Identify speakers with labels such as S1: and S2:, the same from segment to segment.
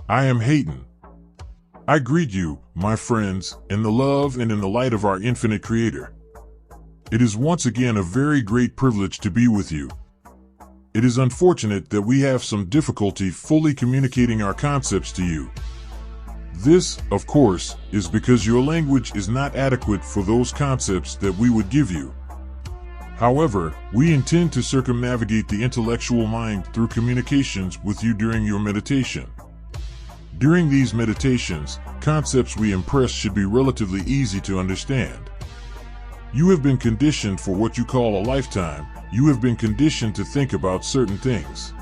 S1: I am Hayden. I greet you, my friends, in the love and in the light of our infinite Creator. It is once again a very great privilege to be with you. It is unfortunate that we have some difficulty fully communicating our concepts to you. This, of course, is because your language is not adequate for those concepts that we would give you. However, we intend to circumnavigate the intellectual mind through communications with you during your meditation. During these meditations, concepts we impress should be relatively easy to understand. You have been conditioned for what you call a lifetime. You have been conditioned to think about certain things.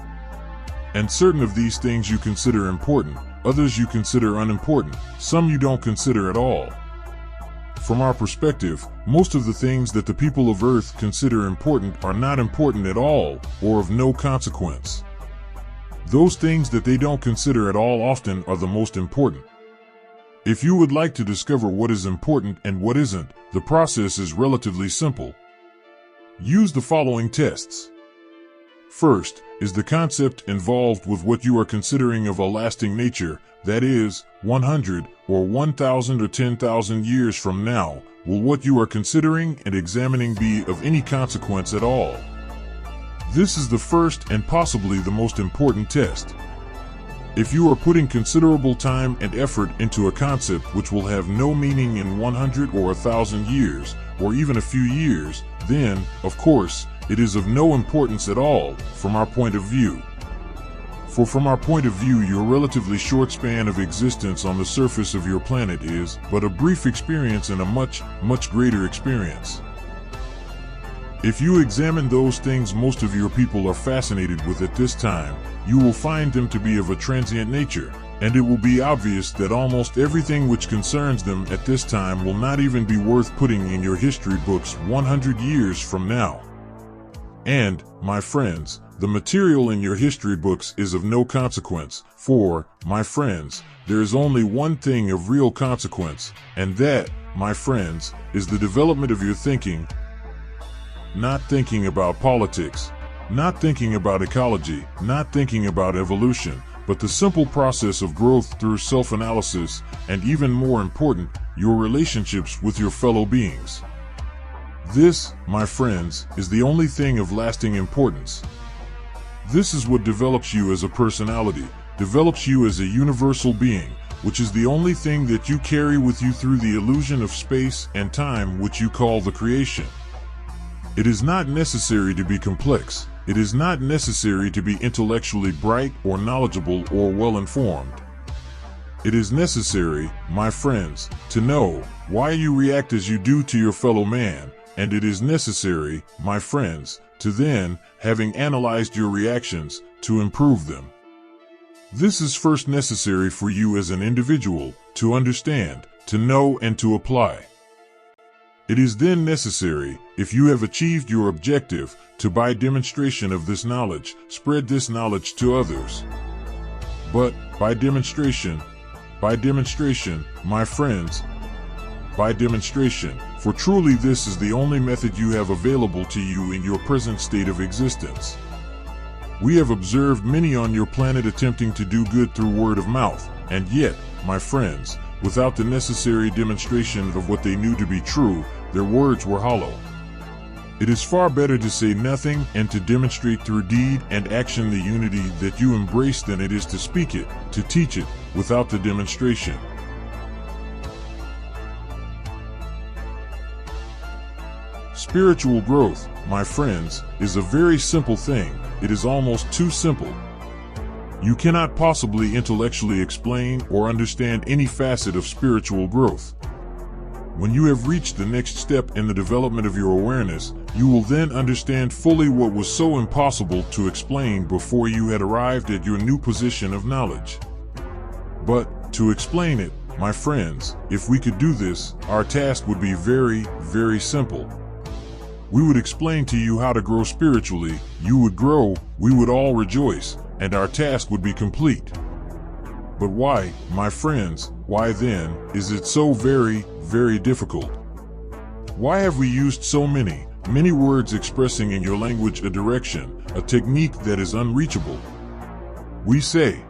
S1: And certain of these things you consider important, others you consider unimportant, some you don't consider at all. From our perspective, most of the things that the people of Earth consider important are not important at all, or of no consequence. Those things that they don't consider at all often are the most important. If you would like to discover what is important and what isn't, the process is relatively simple. Use the following tests. First, is the concept involved with what you are considering of a lasting nature, that is, 100 or 1,000 or 10,000 years from now, will what you are considering and examining be of any consequence at all? This is the first and possibly the most important test. If you are putting considerable time and effort into a concept which will have no meaning in 100 or 1,000 years, or even a few years, then, of course, it is of no importance at all from our point of view. For from our point of view, your relatively short span of existence on the surface of your planet is but a brief experience in a much, much greater experience. If you examine those things most of your people are fascinated with at this time, you will find them to be of a transient nature, and it will be obvious that almost everything which concerns them at this time will not even be worth putting in your history books 100 years from now. And, my friends, the material in your history books is of no consequence, for, my friends, there is only one thing of real consequence, and that, my friends, is the development of your thinking. Not thinking about politics, not thinking about ecology, not thinking about evolution, but the simple process of growth through self-analysis, and even more important, your relationships with your fellow beings. This, my friends, is the only thing of lasting importance. This is what develops you as a personality, develops you as a universal being, which is the only thing that you carry with you through the illusion of space and time which you call the creation. It is not necessary to be complex. It is not necessary to be intellectually bright or knowledgeable or well-informed. It is necessary, my friends, to know why you react as you do to your fellow man, and it is necessary, my friends, to then, having analyzed your reactions, to improve them. This is first necessary for you as an individual, to understand, to know and to apply. It is then necessary, if you have achieved your objective, to by demonstration of this knowledge, spread this knowledge to others. But, by demonstration, my friends, by demonstration, for truly this is the only method you have available to you in your present state of existence. We have observed many on your planet attempting to do good through word of mouth, and yet, my friends, without the necessary demonstration of what they knew to be true, their words were hollow. It is far better to say nothing and to demonstrate through deed and action the unity that you embrace than it is to speak it, to teach it, without the demonstration. Spiritual growth, my friends, is a very simple thing. It is almost too simple. You cannot possibly intellectually explain or understand any facet of spiritual growth. When you have reached the next step in the development of your awareness, you will then understand fully what was so impossible to explain before you had arrived at your new position of knowledge. But, to explain it, my friends, if we could do this, our task would be very, very simple. We would explain to you how to grow spiritually, you would grow, we would all rejoice, and our task would be complete. But why, my friends, why then, is it so very, very difficult? Why have we used so many, many words expressing in your language a direction, a technique that is unreachable. We say,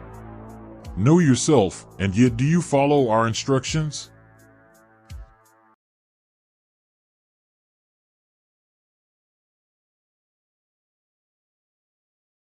S1: know yourself, and yet do you follow our instructions?